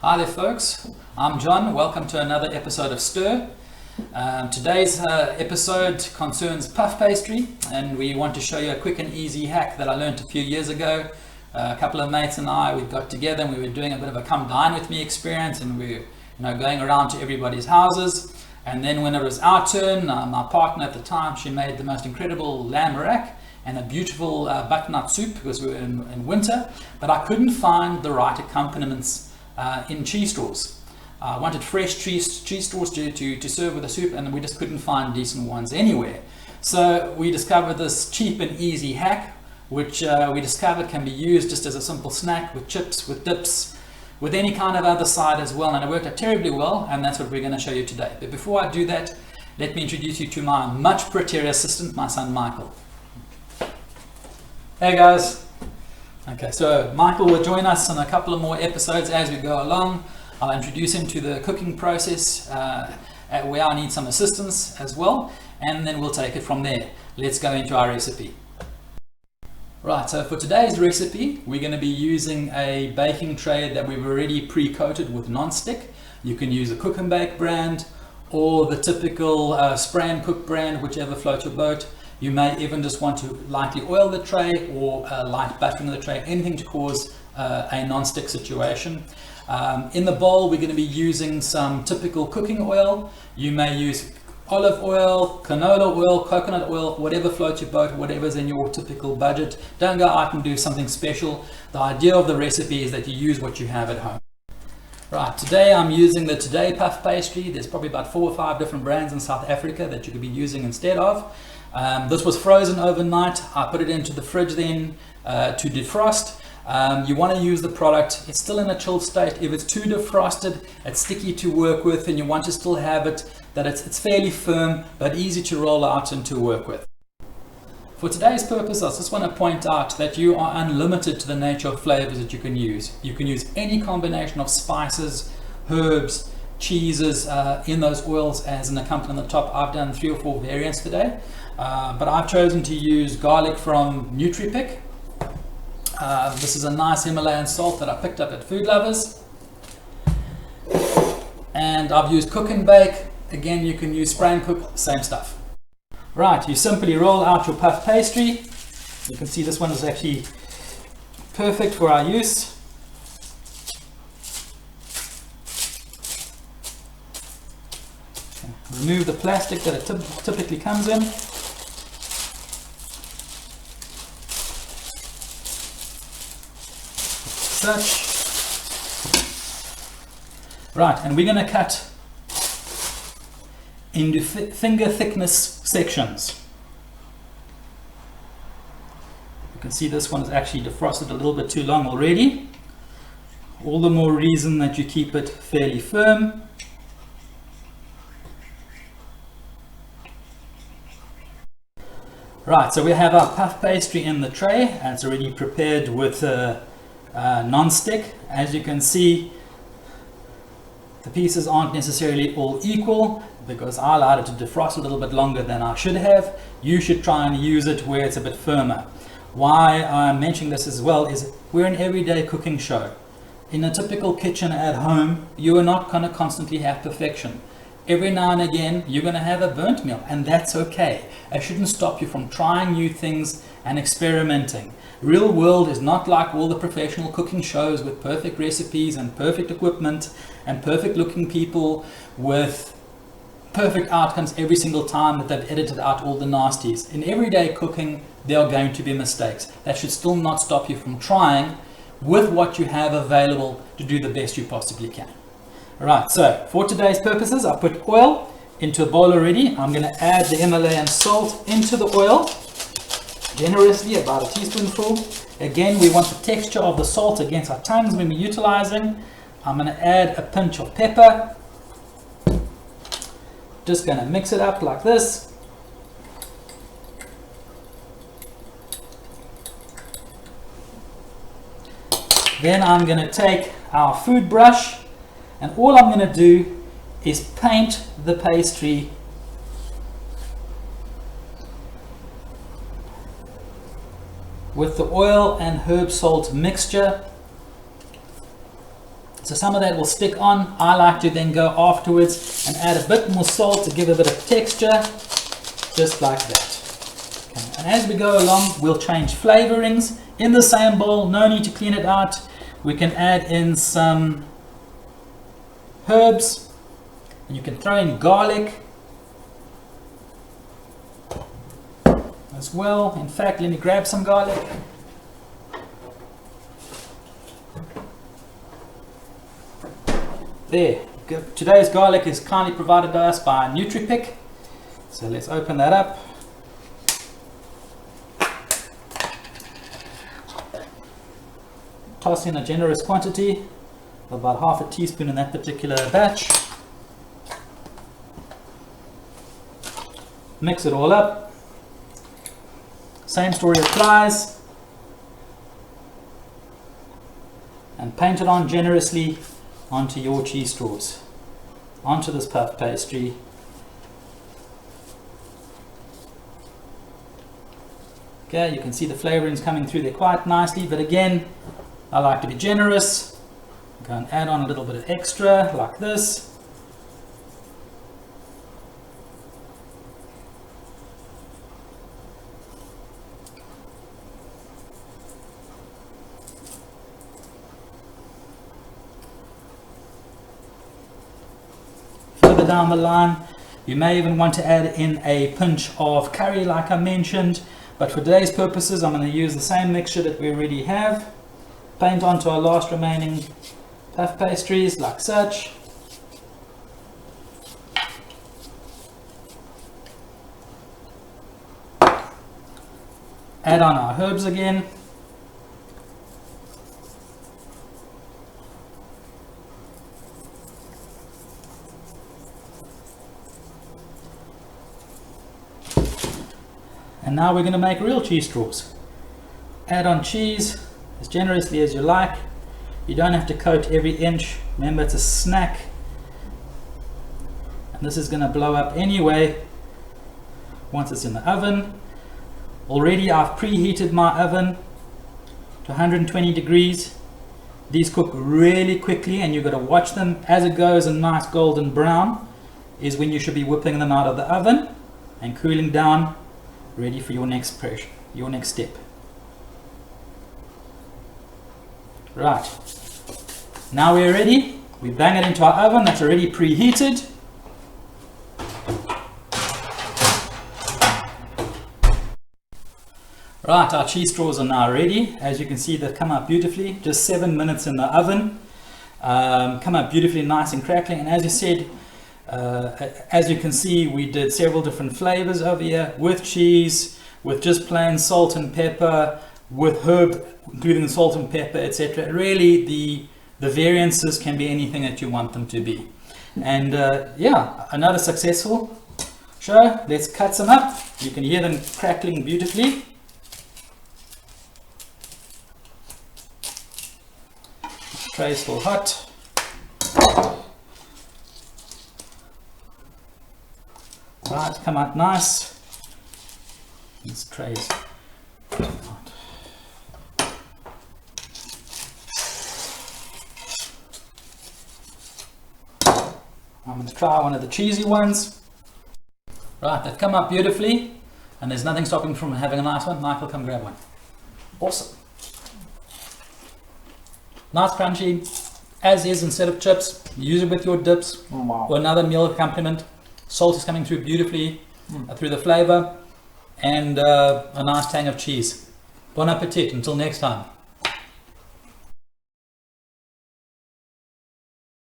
Hi there folks, I'm John. Welcome to another episode of Stir. Today's episode concerns puff pastry, and we want to show you a quick and easy hack that I learned a few years ago. A couple of mates and we got together and we were doing a bit of a come dine with me experience, and we were going around to everybody's houses. And then when it was our turn, my partner at the time, she made the most incredible lamb rack and a beautiful butternut soup because we were in winter, but I couldn't find the right accompaniments in cheese straws. I wanted fresh cheese straws to serve with the soup, and we just couldn't find decent ones anywhere. So we discovered this cheap and easy hack, which we discovered can be used just as a simple snack with chips, with dips, with any kind of other side as well, and it worked out terribly well, and that's what we're going to show you today. But before I do that, let me introduce you to my much prettier assistant, my son Michael. Hey guys. Okay, so Michael will join us on a couple of more episodes as we go along. I'll introduce him to the cooking process where I need some assistance as well, and then we'll take it from there. Let's go into our recipe. Right, so for today's recipe, we're going to be using a baking tray that we've already pre-coated with non-stick. You can use a cook and bake brand or the typical spray and cook brand, whichever floats your boat. You may even just want to lightly oil the tray or light buttering the tray, anything to cause a non-stick situation. In the bowl, we're going to be using some typical cooking oil. You may use olive oil, canola oil, coconut oil, whatever floats your boat, whatever's in your typical budget. Don't go out and do something special. The idea of the recipe is that you use what you have at home. Right, today I'm using the Today puff pastry. There's probably about 4 or 5 different brands in South Africa that you could be using instead of. This was frozen overnight. I put it into the fridge then to defrost. You want to use the product, it's still in a chilled state. If it's too defrosted, it's sticky to work with, and you want to still have it that it's fairly firm but easy to roll out and to work with. For today's purpose, I just want to point out that you are unlimited to the nature of flavors that you can use. You can use any combination of spices, herbs, cheeses in those oils as an accompaniment on the top. I've done 3 or 4 variants today, but I've chosen to use garlic from NutriPick. This is a nice Himalayan salt that I picked up at Food Lovers, and I've used cook and bake. Again, you can use spray and cook, same stuff. Right, you simply roll out your puff pastry. You can see this one is actually perfect for our use. Remove the plastic that it typically comes in. Such. Right, and we're going to cut into finger thickness sections. You can see this one is actually defrosted a little bit too long already. All the more reason that you keep it fairly firm. Right, so we have our puff pastry in the tray, and it's already prepared with non-stick. As you can see, the pieces aren't necessarily all equal because I allowed it to defrost a little bit longer than I should have. You should try and use it where it's a bit firmer. Why I'm mentioning this as well is we're an everyday cooking show. In a typical kitchen at home, you are not going to constantly have perfection. Every now and again, you're going to have a burnt meal, and that's okay. It shouldn't stop you from trying new things and experimenting. Real world is not like all the professional cooking shows with perfect recipes and perfect equipment and perfect looking people with perfect outcomes every single time that they've edited out all the nasties. In everyday cooking, there are going to be mistakes. That should still not stop you from trying with what you have available to do the best you possibly can. Alright, so for today's purposes, I put oil into a bowl already. I'm going to add the Himalayan salt into the oil. Generously, about a teaspoonful. Again, we want the texture of the salt against our tongues when we're utilizing. I'm going to add a pinch of pepper. Just going to mix it up like this. Then I'm going to take our food brush, and all I'm going to do is paint the pastry with the oil and herb salt mixture So some of that will stick on. I like to then go afterwards and add a bit more salt to give a bit of texture, just like that. Okay. And as we go along, we'll change flavorings in the same bowl. No need to clean it out. We can add in some herbs. And you can throw in garlic as well. In fact, let me grab some garlic. There, today's garlic is kindly provided to us by NutriPick. So let's open that up. Toss in a generous quantity, about half a teaspoon in that particular batch. Mix it all up. Same story applies. And paint it on generously onto your cheese straws, onto this puff pastry. Okay, you can see the flavorings coming through there quite nicely, but again, I like to be generous. Go and add on a little bit of extra, like this. Further down the line, you may even want to add in a pinch of curry like I mentioned, but for today's purposes I'm going to use the same mixture that we already have. Paint onto our last remaining puff pastries like such. Add on our herbs again. And now we're going to make real cheese straws. Add on cheese as generously as you like. You don't have to coat every inch. Remember, it's a snack. And this is going to blow up anyway once it's in the oven. Already I've preheated my oven to 120 degrees. These cook really quickly and you've got to watch them as it goes a nice golden brown is when you should be whipping them out of the oven and cooling down, ready for your next pressure, your next step. Right, now we're ready. We bang it into our oven that's already preheated. Right, our cheese straws are now ready. As you can see, they've come out beautifully. Just 7 minutes in the oven. Come out beautifully nice and crackling. And as you said, as you can see, we did several different flavors over here with cheese, with just plain salt and pepper, with herb, including the salt and pepper, etc. Really, the variances can be anything that you want them to be. And yeah, another successful show. Let's cut some up. You can hear them crackling beautifully. Tray is still hot. Right, come out nice. This tray is hot. I'm going to try one of the cheesy ones. Right, they've come out beautifully, and there's nothing stopping from having a nice one. Michael, come grab one. Awesome. Nice crunchy, as is instead of chips. Use it with your dips or another meal accompaniment. Salt is coming through beautifully through the flavor, and a nice tang of cheese. Bon appetit, until next time.